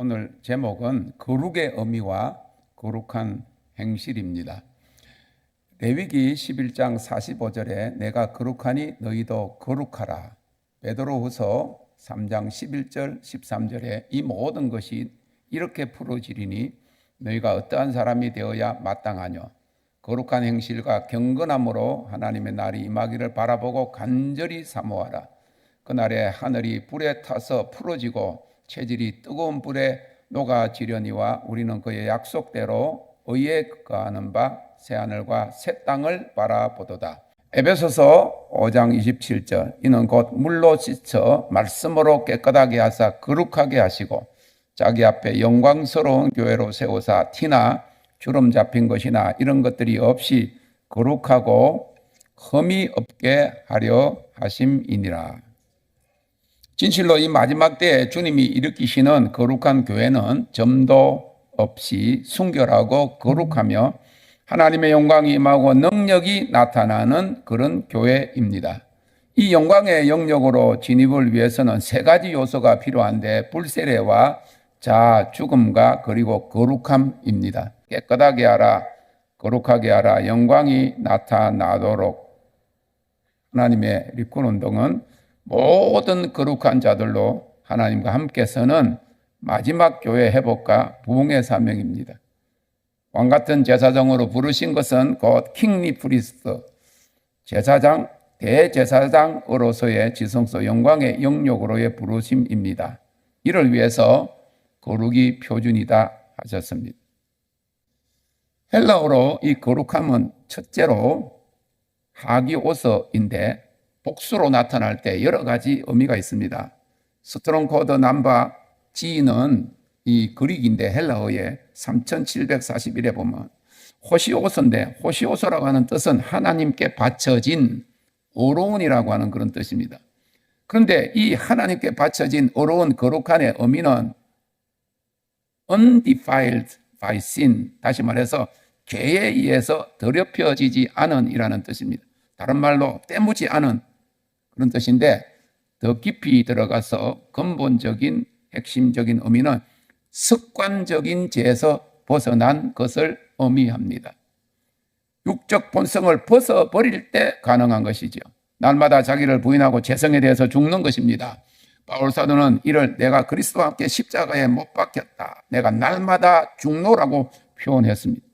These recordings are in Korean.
오늘 제목은 거룩의 의미와 거룩한 행실입니다. 레위기 11장 45절에 내가 거룩하니 너희도 거룩하라. 베드로후서 3장 11절 13절에 이 모든 것이 이렇게 풀어지리니 너희가 어떠한 사람이 되어야 마땅하뇨. 거룩한 행실과 경건함으로 하나님의 날이 임하기를 바라보고 간절히 사모하라. 그날에 하늘이 불에 타서 풀어지고 체질이 뜨거운 불에 녹아지려니와 우리는 그의 약속대로 의에 거하는 바 새하늘과 새 땅을 바라보도다. 에베소서 5장 27절 이는 곧 물로 씻어 말씀으로 깨끗하게 하사 거룩하게 하시고 자기 앞에 영광스러운 교회로 세우사 티나 주름 잡힌 것이나 이런 것들이 없이 거룩하고 흠이 없게 하려 하심이니라. 진실로 이 마지막 때에 주님이 일으키시는 거룩한 교회는 점도 없이 순결하고 거룩하며 하나님의 영광이 임하고 능력이 나타나는 그런 교회입니다. 이 영광의 영역으로 진입을 위해서는 세 가지 요소가 필요한데 불세례와 자아, 죽음과 그리고 거룩함입니다. 깨끗하게 하라, 거룩하게 하라, 영광이 나타나도록. 하나님의 리꾼 운동은 모든 거룩한 자들로 하나님과 함께 서는 마지막 교회 회복과 부흥의 사명입니다. 왕같은 제사장으로 부르신 것은 곧 킹리 프리스트, 제사장, 대제사장으로서의 지성소 영광의 영역으로의 부르심입니다. 이를 위해서 거룩이 표준이다 하셨습니다. 헬라어로 이 거룩함은 첫째로 하기오서인데 복수로 나타날 때 여러 가지 의미가 있습니다. 스트롱코드 넘버 G는 이 그릭인데 헬라어에 3741에 보면 호시오서인데 호시오서라고 하는 뜻은 하나님께 바쳐진 어로운이라고 하는 그런 뜻입니다. 그런데 이 하나님께 바쳐진 어로운 거룩한의 의미는 undefiled by sin, 다시 말해서 죄에 의해서 더럽혀지지 않은 이라는 뜻입니다. 다른 말로 때묻지 않은 그런 뜻인데 더 깊이 들어가서 근본적인 핵심적인 의미는 습관적인 죄에서 벗어난 것을 의미합니다. 육적 본성을 벗어버릴 때 가능한 것이죠. 날마다 자기를 부인하고 죄성에 대해서 죽는 것입니다. 바울 사도는 이를 내가 그리스도와 함께 십자가에 못 박혔다, 내가 날마다 죽노라고 표현했습니다.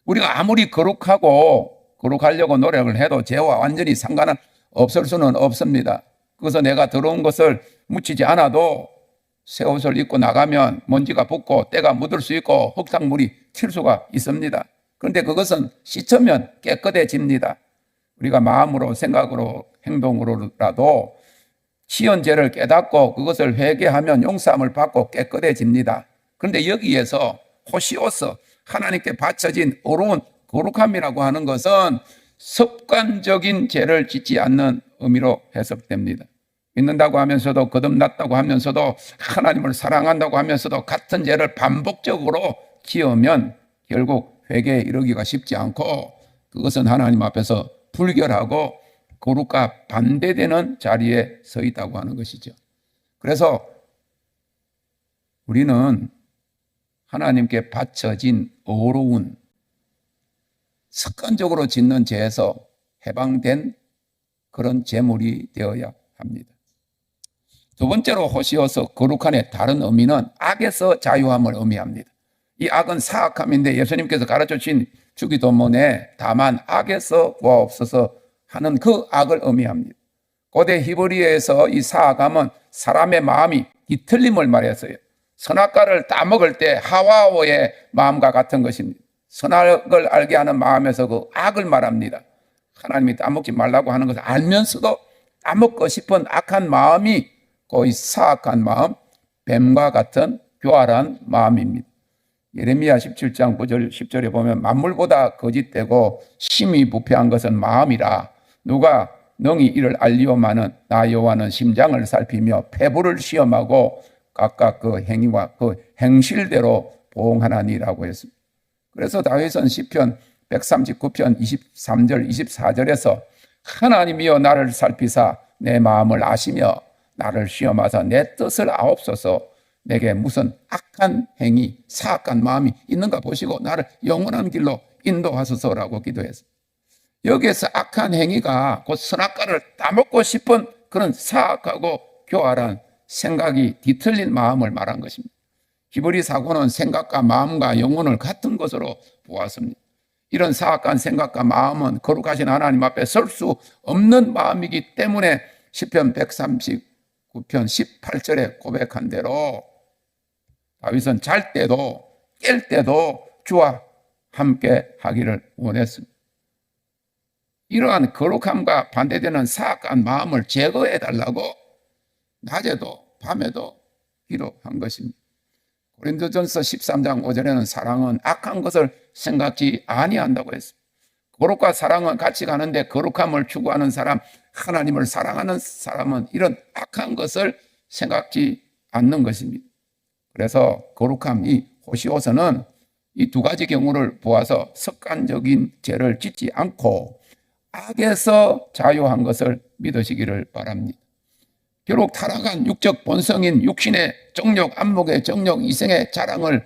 우리가 아무리 거룩하려고 노력을 해도 죄와 완전히 상관은 없을 수는 없습니다. 그래서 내가 더러운 것을 묻히지 않아도 새 옷을 입고 나가면 먼지가 붙고 때가 묻을 수 있고 흙탕물이 튈 수가 있습니다. 그런데 그것은 씻으면 깨끗해집니다. 우리가 마음으로 생각으로 행동으로라도 지은 죄를 깨닫고 그것을 회개하면 용서함을 받고 깨끗해집니다. 그런데 여기에서 호시오서 하나님께 바쳐진 어려운 거룩함이라고 하는 것은 습관적인 죄를 짓지 않는 의미로 해석됩니다. 믿는다고 하면서도 거듭났다고 하면서도 하나님을 사랑한다고 하면서도 같은 죄를 반복적으로 지으면 결국 회개에 이르기가 쉽지 않고 그것은 하나님 앞에서 불결하고 거룩과 반대되는 자리에 서 있다고 하는 것이죠. 그래서 우리는 하나님께 바쳐진 어로운 습관적으로 짓는 죄에서 해방된 그런 제물이 되어야 합니다. 두 번째로 호시오서 거룩한의 다른 의미는 악에서 자유함을 의미합니다. 이 악은 사악함인데 예수님께서 가르쳐 주신 주기도문에 다만 악에서 구하옵소서 하는 그 악을 의미합니다. 고대 히브리어에서 이 사악함은 사람의 마음이 뒤틀림을 말했어요. 선악과를 따먹을 때 하와오의 마음과 같은 것입니다. 선악을 알게 하는 마음에서 그 악을 말합니다. 하나님이 따먹지 말라고 하는 것을 알면서도 따먹고 싶은 악한 마음이 거의 사악한 마음, 뱀과 같은 교활한 마음입니다. 예레미야 17장 9절 10절에 보면 만물보다 거짓되고 심히 부패한 것은 마음이라 누가 능히 이를 알리오마는 나 여호와는 심장을 살피며 폐부를 시험하고 각각 그 행위와 그 행실대로 보응하나니라고 했습니다. 그래서 다윗은 시편 139편 23절 24절에서 하나님이여 나를 살피사 내 마음을 아시며 나를 시험하사 내 뜻을 아옵소서 내게 무슨 악한 행위, 사악한 마음이 있는가 보시고 나를 영원한 길로 인도하소서라고 기도했어요. 여기에서 악한 행위가 곧 선악과를 따먹고 싶은 그런 사악하고 교활한 생각이 뒤틀린 마음을 말한 것입니다. 히브리 사고는 생각과 마음과 영혼을 같은 것으로 보았습니다. 이런 사악한 생각과 마음은 거룩하신 하나님 앞에 설 수 없는 마음이기 때문에 시편 139편 18절에 고백한 대로 다윗은 잘 때도 깰 때도 주와 함께 하기를 원했습니다. 이러한 거룩함과 반대되는 사악한 마음을 제거해 달라고 낮에도 밤에도 기도한 것입니다. 고린도전서 13장 5절에는 사랑은 악한 것을 생각지 아니한다고 했습니다. 거룩과 사랑은 같이 가는데 거룩함을 추구하는 사람, 하나님을 사랑하는 사람은 이런 악한 것을 생각지 않는 것입니다. 그래서 거룩함, 이 호시오서는 이 두 가지 경우를 보아서 습관적인 죄를 짓지 않고 악에서 자유한 것을 믿으시기를 바랍니다. 결국 타락한 육적 본성인 육신의 정욕, 안목의 정욕, 이생의 자랑을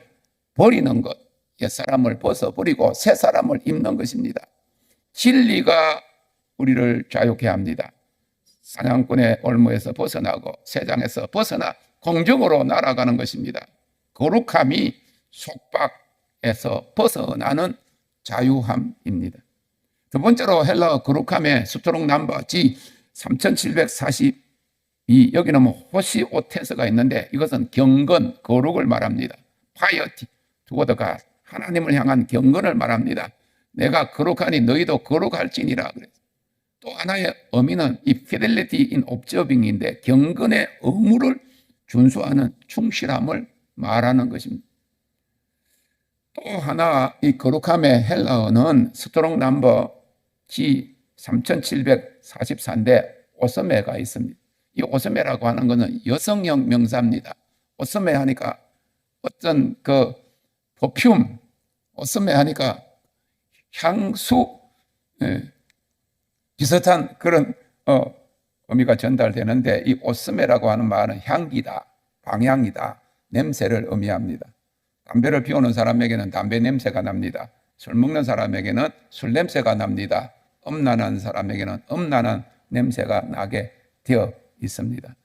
버리는 것, 옛사람을 벗어버리고 새 사람을 입는 것입니다. 진리가 우리를 자유케 합니다. 사냥꾼의 올무에서 벗어나고 세상에서 벗어나 공중으로 날아가는 것입니다. 거룩함이 속박에서 벗어나는 자유함입니다. 두 번째로 헬라어 거룩함의 스트롱 넘버 G 3742, 여기는 호시오테스가 있는데 이것은 경건, 거룩을 말합니다. 파이어티, 두고더가 하나님을 향한 경건을 말합니다. 내가 거룩하니 너희도 거룩할지니라 그랬어요. 또 하나의 의미는 이 fidelity in observing인데 경건의 의무를 준수하는 충실함을 말하는 것입니다. 또 하나 이 거룩함의 헬라어는 스트롱 넘버 G 3744인데 오스메가 있습니다. 이 오스메라고 하는 것은 여성형 명사입니다. 오스메 하니까 어떤 그 퍼퓸, 오스메 하니까 향수, 비슷한 그런 의미가 전달되는데 이 오스메라고 하는 말은 향기다, 방향이다, 냄새를 의미합니다. 담배를 피우는 사람에게는 담배 냄새가 납니다. 술 먹는 사람에게는 술 냄새가 납니다. 음란한 사람에게는 음란한 냄새가 나게 되어 있습니다.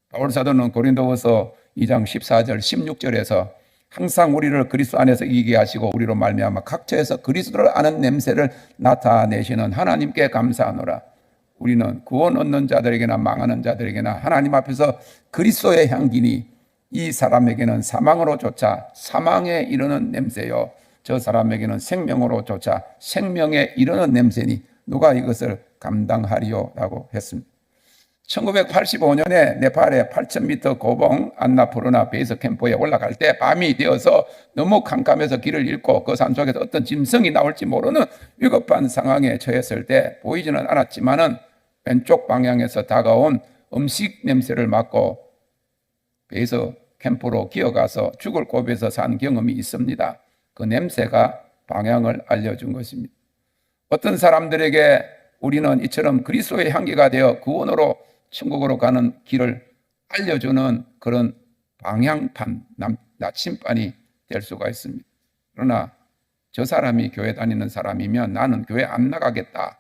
바울 사도는 고린도후서 2장 14절 16절에서 항상 우리를 그리스도 안에서 이기게 하시고 우리로 말미암아 각처에서 그리스도를 아는 냄새를 나타내시는 하나님께 감사하노라. 우리는 구원 얻는 자들에게나 망하는 자들에게나 하나님 앞에서 그리스도의 향기니 이 사람에게는 사망으로 쫓아 사망에 이르는 냄새요 저 사람에게는 생명으로 쫓아 생명에 이르는 냄새니 누가 이것을 감당하리요? 라고 했습니다. 1985년에 네팔의 8,000m 고봉 안나푸르나 베이스 캠프에 올라갈 때 밤이 되어서 너무 캄캄해서 길을 잃고 그 산속에서 어떤 짐승이 나올지 모르는 위급한 상황에 처했을 때 보이지는 않았지만은 왼쪽 방향에서 다가온 음식 냄새를 맡고 베이스 캠프로 기어가서 죽을 고비에서 산 경험이 있습니다. 그 냄새가 방향을 알려준 것입니다. 어떤 사람들에게 우리는 이처럼 그리스도의 향기가 되어 구원으로 천국으로 가는 길을 알려주는 그런 방향판, 나침반이 될 수가 있습니다. 그러나 저 사람이 교회 다니는 사람이면 나는 교회 안 나가겠다.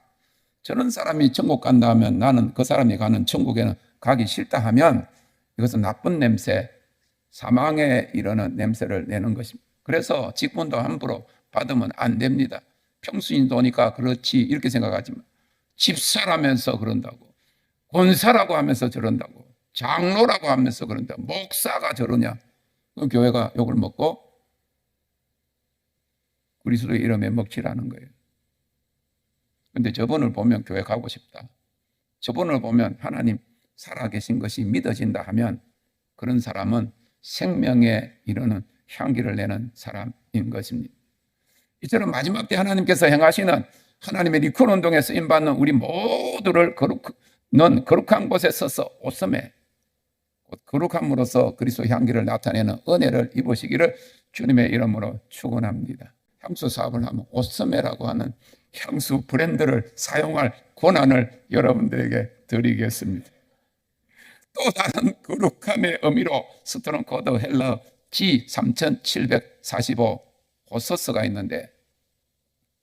저런 사람이 천국 간다 하면 나는 그 사람이 가는 천국에는 가기 싫다 하면 이것은 나쁜 냄새, 사망에 이르는 냄새를 내는 것입니다. 그래서 직분도 함부로 받으면 안 됩니다. 평수인도 오니까 그렇지 이렇게 생각하지만 집사라면서 그런다고, 권사라고 하면서 저런다고, 장로라고 하면서 그런다, 목사가 저러냐, 그 교회가 욕을 먹고 그리스도의 이름에 먹칠하는 거예요. 근데 저분을 보면 교회 가고 싶다, 저분을 보면 하나님 살아계신 것이 믿어진다 하면 그런 사람은 생명에 이르는 향기를 내는 사람인 것입니다. 이처럼 마지막 때 하나님께서 행하시는 하나님의 리콜 운동에 쓰임받는 우리 모두를 거룩한 곳에 서서 오섬에 거룩함으로써 그리스도 향기를 나타내는 은혜를 입으시기를 주님의 이름으로 축원합니다. 향수 사업을 하면 오섬에라고 하는 향수 브랜드를 사용할 권한을 여러분들에게 드리겠습니다. 또 다른 거룩함의 의미로 스트롱 코드 헬러 G3745 호서스가 있는데,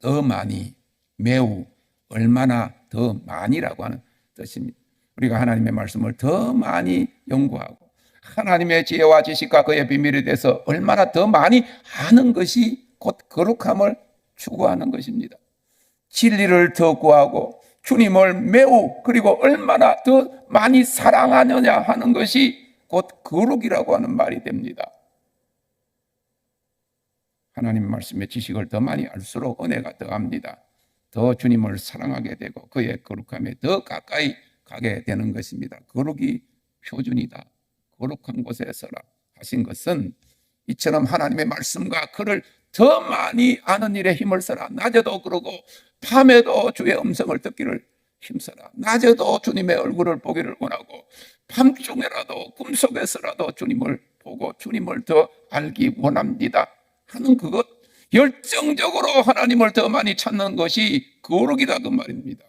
더 많이, 매우, 얼마나 더 많이라고 하는 뜻입니다. 우리가 하나님의 말씀을 더 많이 연구하고 하나님의 지혜와 지식과 그의 비밀에 대해서 얼마나 더 많이 아는 것이 곧 거룩함을 추구하는 것입니다. 진리를 더 구하고 주님을 매우, 그리고 얼마나 더 많이 사랑하느냐 하는 것이 곧 거룩이라고 하는 말이 됩니다. 하나님 말씀의 지식을 더 많이 알수록 은혜가 더합니다. 더 주님을 사랑하게 되고 그의 거룩함에 더 가까이 가게 되는 것입니다. 거룩이 표준이다. 거룩한 곳에 서라 하신 것은 이처럼 하나님의 말씀과 그를 더 많이 아는 일에 힘을 써라. 낮에도 그러고 밤에도 주의 음성을 듣기를 힘써라. 낮에도 주님의 얼굴을 보기를 원하고 밤중에라도 꿈속에서라도 주님을 보고 주님을 더 알기 원합니다 하는 그것, 열정적으로 하나님을 더 많이 찾는 것이 거룩이다 그 말입니다.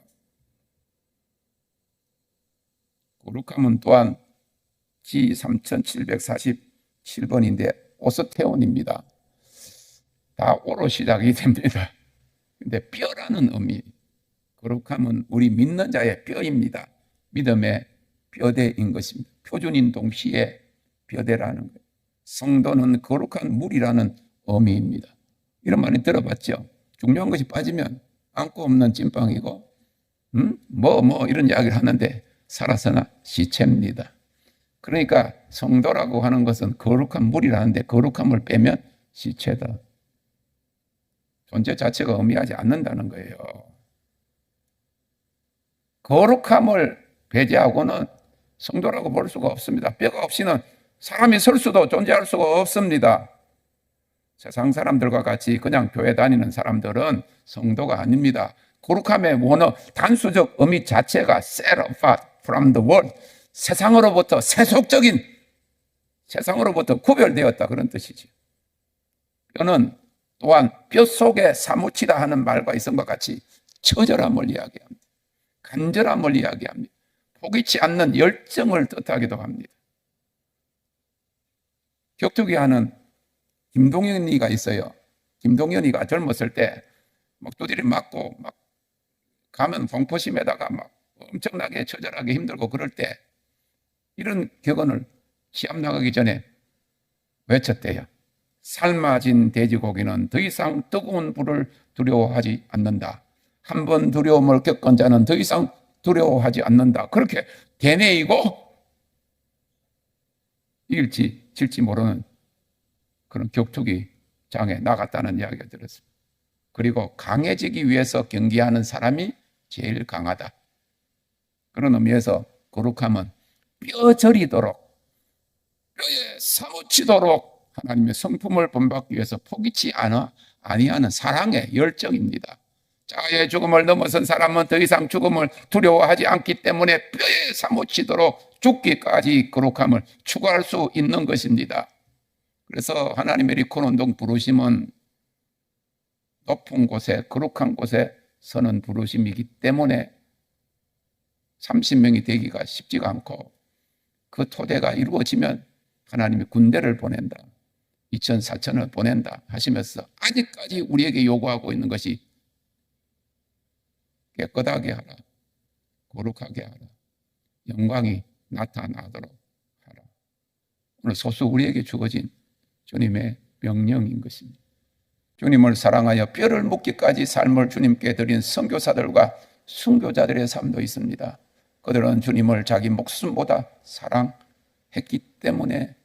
거룩함은 또한 G3747번인데 오스테온입니다. 다 오로 시작이 됩니다. 근데 뼈라는 의미, 거룩함은 우리 믿는 자의 뼈입니다. 믿음의 뼈대인 것입니다. 표준인 동시에 뼈대라는 거예요. 성도는 거룩한 물이라는 의미입니다. 이런 말이 들어봤죠? 중요한 것이 빠지면 안고 없는 찐빵이고 이런 이야기를 하는데 살아서나 시체입니다. 그러니까 성도라고 하는 것은 거룩한 물이라는데 거룩함을 빼면 시체다. 존재 자체가 의미하지 않는다는 거예요. 거룩함을 배제하고는 성도라고 볼 수가 없습니다. 뼈가 없이는 사람이 설 수도 존재할 수가 없습니다. 세상 사람들과 같이 그냥 교회 다니는 사람들은 성도가 아닙니다. 거룩함의 원어, 단수적 의미 자체가 set apart from the world, 세상으로부터 세속적인, 세상으로부터 구별되었다 그런 뜻이지. 뼈는 또한 뼈 속에 사무치다 하는 말과 이성과 같이 처절함을 이야기합니다. 간절함을 이야기합니다. 포기치 않는 열정을 뜻하기도 합니다. 격투기 하는 김동현이가 있어요. 김동현이가 젊었을 때 막 두드려 맞고 막 가면 공포심에다가 막 엄청나게 처절하게 힘들고 그럴 때 이런 격언을 시합 나가기 전에 외쳤대요. 삶아진 돼지고기는 더 이상 뜨거운 불을 두려워하지 않는다. 한 번 두려움을 겪은 자는 더 이상 두려워하지 않는다. 그렇게 되뇌이고 이길지 질지 모르는 그런 격투기 장에 나갔다는 이야기가 들었습니다. 그리고 강해지기 위해서 경기하는 사람이 제일 강하다. 그런 의미에서 거룩함은 뼈 저리도록, 뼈에 사무치도록 하나님의 성품을 본받기 위해서 포기치 아니하는 사랑의 열정입니다. 자아의 죽음을 넘어선 사람은 더 이상 죽음을 두려워하지 않기 때문에 뼈에 사무치도록 죽기까지 거룩함을 추구할 수 있는 것입니다. 그래서 하나님의 리콘운동 부르심은 높은 곳에, 거룩한 곳에 서는 부르심이기 때문에 30명이 되기가 쉽지가 않고 그 토대가 이루어지면 하나님이 군대를 보낸다, 2천, 4천을 보낸다 하시면서 아직까지 우리에게 요구하고 있는 것이 깨끗하게 하라, 거룩하게 하라, 영광이 나타나도록 하라. 오늘 소수 우리에게 주어진 주님의 명령인 것입니다. 주님을 사랑하여 뼈를 묻기까지 삶을 주님께 드린 선교사들과 순교자들의 삶도 있습니다. 그들은 주님을 자기 목숨보다 사랑했기 때문에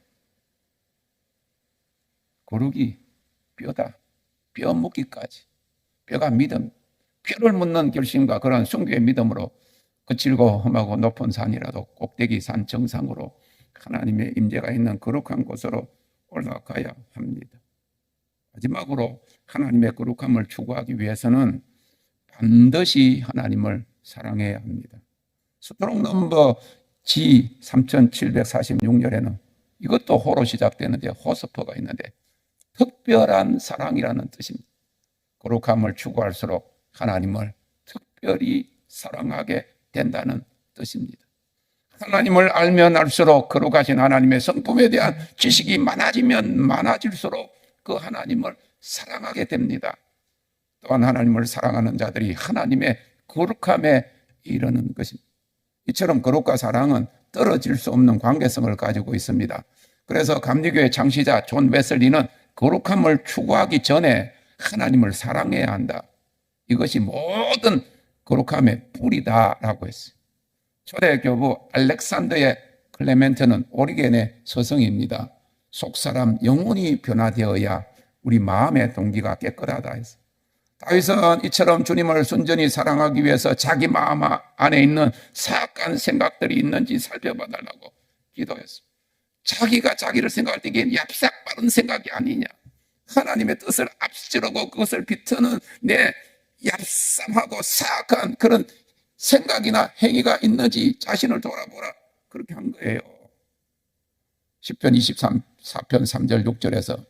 거룩이 뼈다. 뼈 묻기까지. 뼈가 믿음, 뼈를 묻는 결심과 그런 순교의 믿음으로 거칠고 험하고 높은 산이라도 꼭대기 산 정상으로 하나님의 임재가 있는 거룩한 곳으로 올라가야 합니다. 마지막으로 하나님의 거룩함을 추구하기 위해서는 반드시 하나님을 사랑해야 합니다. 스트롱 넘버 G3746년에는 이것도 호로 시작되는데 호스퍼가 있는데 특별한 사랑이라는 뜻입니다. 거룩함을 추구할수록 하나님을 특별히 사랑하게 된다는 뜻입니다. 하나님을 알면 알수록 거룩하신 하나님의 성품에 대한 지식이 많아지면 많아질수록 그 하나님을 사랑하게 됩니다. 또한 하나님을 사랑하는 자들이 하나님의 거룩함에 이르는 것입니다. 이처럼 거룩과 사랑은 떨어질 수 없는 관계성을 가지고 있습니다. 그래서 감리교의 창시자 존 웨슬리는 거룩함을 추구하기 전에 하나님을 사랑해야 한다. 이것이 모든 거룩함의 뿌리다라고 했어요. 초대 교부 알렉산더의 클레멘트는 오리겐의 서성입니다. 속사람 영혼이 변화되어야 우리 마음의 동기가 깨끗하다 했어요. 다윗은 이처럼 주님을 순전히 사랑하기 위해서 자기 마음 안에 있는 사악한 생각들이 있는지 살펴봐달라고 기도했어요. 자기가 자기를 생각할 때 이게 얍삭 빠른 생각이 아니냐. 하나님의 뜻을 앞지르고 그것을 비트는 내 얍쌈하고 사악한 그런 생각이나 행위가 있는지 자신을 돌아보라. 그렇게 한 거예요. 시편 24편 3절 6절에서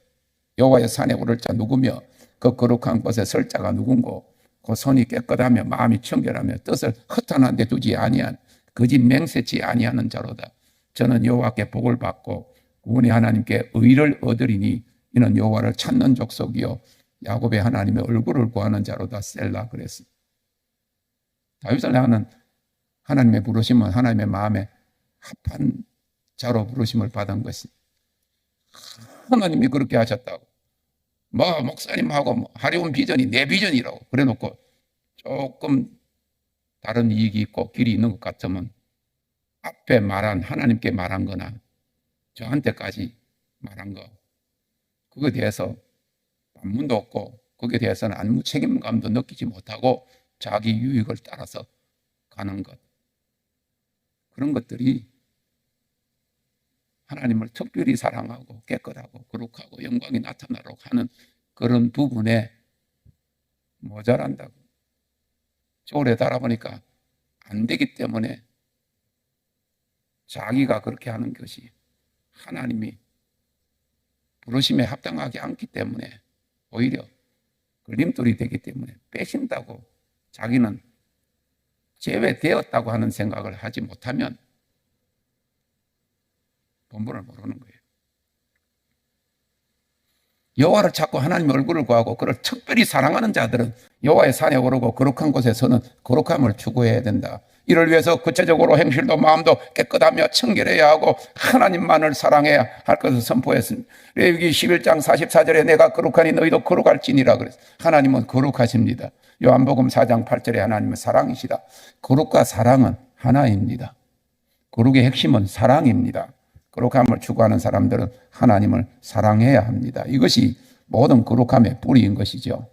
여호와의 산에 오를 자 누구며 그 거룩한 곳에 설 자가 누군고 그 손이 깨끗하며 마음이 청결하며 뜻을 허탄한 데 두지 아니한 거짓 맹세치 아니하는 자로다. 저는 여호와께 복을 받고 구원의 하나님께 의를 얻으리니 이는 여호와를 찾는 족속이요 야곱의 하나님의 얼굴을 구하는 자로다. 셀라 그랬습니다. 다윗을 향하는 하나님의 부르심은 하나님의 마음에 합한 자로 부르심을 받은 것입니다. 하나님이 그렇게 하셨다고. 목사님하고 하려운 비전이 내 비전이라고 그래 놓고 조금 다른 이익이 있고 길이 있는 것 같으면 앞에 말한 하나님께 말한 거나 저한테까지 말한 거 그거에 대해서 반문도 없고 거기에 대해서는 아무 책임감도 느끼지 못하고 자기 유익을 따라서 가는 것 그런 것들이 하나님을 특별히 사랑하고 깨끗하고 거룩하고 영광이 나타나도록 하는 그런 부분에 모자란다고. 오래 달아보니까 안 되기 때문에 자기가 그렇게 하는 것이 하나님이 부르심에 합당하지 않기 때문에 오히려 걸림돌이 되기 때문에 빼신다고 자기는 제외되었다고 하는 생각을 하지 못하면 본분을 모르는 거예요. 여호와를 찾고 하나님의 얼굴을 구하고 그를 특별히 사랑하는 자들은 여호와의 산에 오르고 거룩한 곳에서는 거룩함을 추구해야 된다. 이를 위해서 구체적으로 행실도 마음도 깨끗하며 청결해야 하고 하나님만을 사랑해야 할 것을 선포했습니다. 레위기 11장 44절에 내가 거룩하니 너희도 거룩할지니라 그랬어요. 하나님은 거룩하십니다. 요한복음 4장 8절에 하나님은 사랑이시다. 거룩과 사랑은 하나입니다. 거룩의 핵심은 사랑입니다. 거룩함을 추구하는 사람들은 하나님을 사랑해야 합니다. 이것이 모든 거룩함의 뿌리인 것이죠.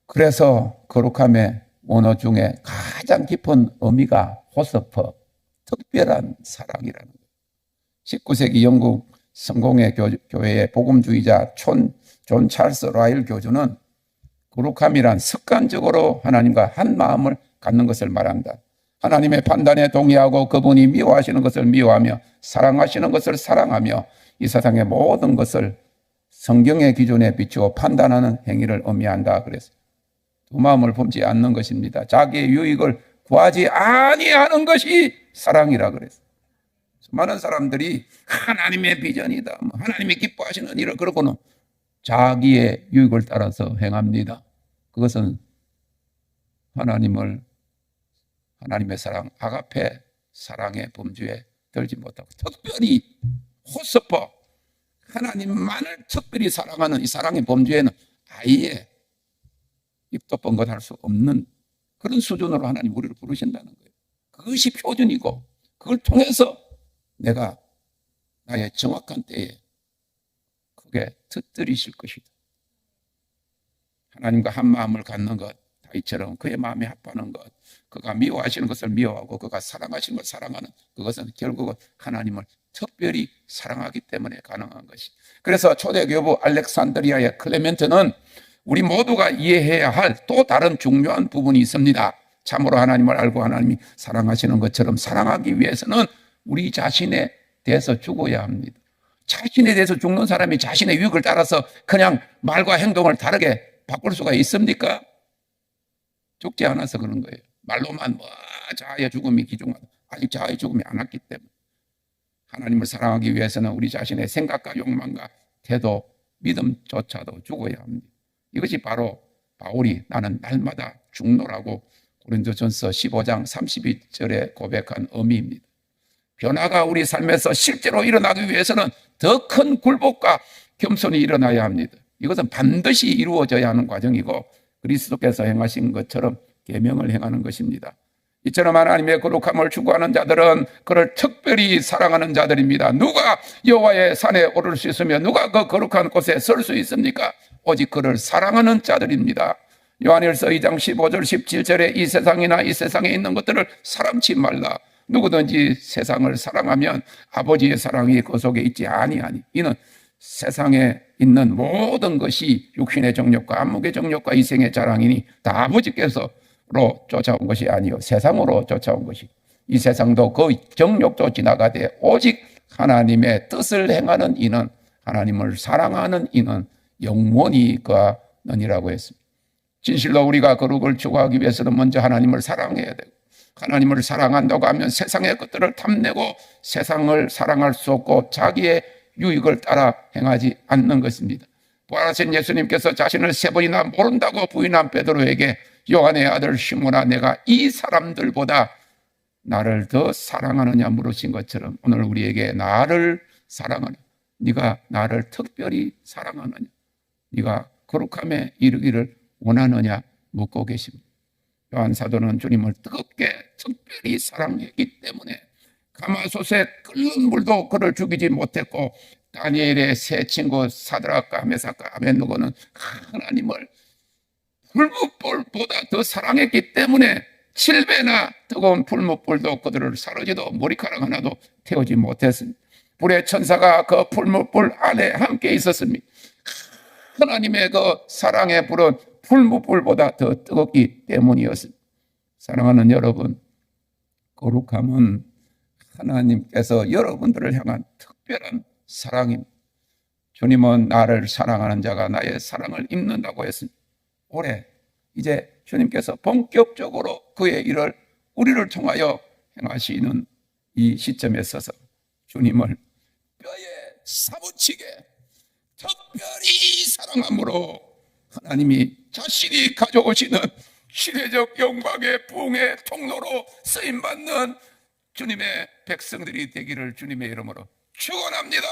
그래서 거룩함의 원어 중에 가장 깊은 의미가 호스퍼, 특별한 사랑이라는 거예요. 19세기 영국 성공회 교회의 복음주의자 존 찰스 라일 교주는 거룩함이란 습관적으로 하나님과 한 마음을 갖는 것을 말한다. 하나님의 판단에 동의하고 그분이 미워하시는 것을 미워하며 사랑하시는 것을 사랑하며 이 세상의 모든 것을 성경의 기준에 비추어 판단하는 행위를 의미한다 그랬어요. 두 마음을 품지 않는 것입니다. 자기의 유익을 구하지 아니하는 것이 사랑이라 그랬어요. 많은 사람들이 하나님의 비전이다, 하나님이 기뻐하시는 일을 그러고는 자기의 유익을 따라서 행합니다. 그것은 하나님의 사랑, 아가페 사랑의 범주에 들지 못하고 특별히 호스퍼, 하나님만을 특별히 사랑하는 이 사랑의 범주에는 아예 입도 뻥긋할 수 없는 그런 수준으로 하나님 우리를 부르신다는 거예요. 그것이 표준이고 그걸 통해서 내가 나의 정확한 때에 크게 터뜨리실 것이다. 하나님과 한 마음을 갖는 것, 다윗처럼 그의 마음에 합하는 것, 그가 미워하시는 것을 미워하고 그가 사랑하시는 것을 사랑하는 그것은 결국은 하나님을 특별히 사랑하기 때문에 가능한 것이. 그래서 초대 교부 알렉산드리아의 클레멘트는 우리 모두가 이해해야 할 또 다른 중요한 부분이 있습니다. 참으로 하나님을 알고 하나님이 사랑하시는 것처럼 사랑하기 위해서는 우리 자신에 대해서 죽어야 합니다. 자신에 대해서 죽는 사람이 자신의 유익을 따라서 그냥 말과 행동을 다르게 바꿀 수가 있습니까? 죽지 않아서 그런 거예요. 말로만 자아의 죽음이 기중하다. 아직 자아의 죽음이 안 왔기 때문에 하나님을 사랑하기 위해서는 우리 자신의 생각과 욕망과 태도, 믿음조차도 죽어야 합니다. 이것이 바로 바울이 나는 날마다 죽노라고 고린도전서 15장 32절에 고백한 의미입니다. 변화가 우리 삶에서 실제로 일어나기 위해서는 더 큰 굴복과 겸손이 일어나야 합니다. 이것은 반드시 이루어져야 하는 과정이고 그리스도께서 행하신 것처럼 계명을 행하는 것입니다. 이처럼 하나님의 거룩함을 추구하는 자들은 그를 특별히 사랑하는 자들입니다. 누가 여호와의 산에 오를 수 있으며 누가 그 거룩한 곳에 설 수 있습니까? 오직 그를 사랑하는 자들입니다. 요한일서 2장 15절 17절에 이 세상이나 이 세상에 있는 것들을 사랑치 말라. 누구든지 세상을 사랑하면 아버지의 사랑이 그 속에 있지 아니하니 이는 세상에 있는 모든 것이 육신의 정욕과 안목의 정욕과 이생의 자랑이니 다 아버지께서로 쫓아온 것이 아니요 세상으로 쫓아온 것이 이 세상도 그 정욕도 지나가되 오직 하나님의 뜻을 행하는 이는 하나님을 사랑하는 이는 영원히 거하느니라고 했습니다. 진실로 우리가 거룩을 추구하기 위해서는 먼저 하나님을 사랑해야 되고 하나님을 사랑한다고 하면 세상의 것들을 탐내고 세상을 사랑할 수 없고 자기의 유익을 따라 행하지 않는 것입니다. 부활하신 예수님께서 자신을 3번이나 모른다고 부인한 베드로에게 요한의 아들 시몬아 내가 이 사람들보다 나를 더 사랑하느냐 물으신 것처럼 오늘 우리에게 나를 사랑하느냐 네가 나를 특별히 사랑하느냐 네가 거룩함에 이르기를 원하느냐 묻고 계십니다. 요한 사도는 주님을 뜨겁게 특별히 사랑했기 때문에 가마솥에 끓는 물도 그를 죽이지 못했고 다니엘의 세 친구 사드락과 메삭과 아벤느고는 하나님을 풀무불보다 더 사랑했기 때문에 7배나 뜨거운 풀무불도 그들을 사르지도 머리카락 하나도 태우지 못했습니다. 불의 천사가 그 풀무불 안에 함께 있었습니다. 하나님의 그 사랑의 불은 풀무불보다 더 뜨겁기 때문이었습니다. 사랑하는 여러분, 거룩함은 하나님께서 여러분들을 향한 특별한 사랑입니다. 주님은 나를 사랑하는 자가 나의 사랑을 입는다고 했습니다. 올해 이제 주님께서 본격적으로 그의 일을 우리를 통하여 행하시는 이 시점에 있어서 주님을 뼈에 사무치게 특별히 사랑함으로 하나님이 자신이 가져오시는 시대적 영광의 부흥의 통로로 쓰임받는 주님의 백성들이 되기를 주님의 이름으로 축원합니다.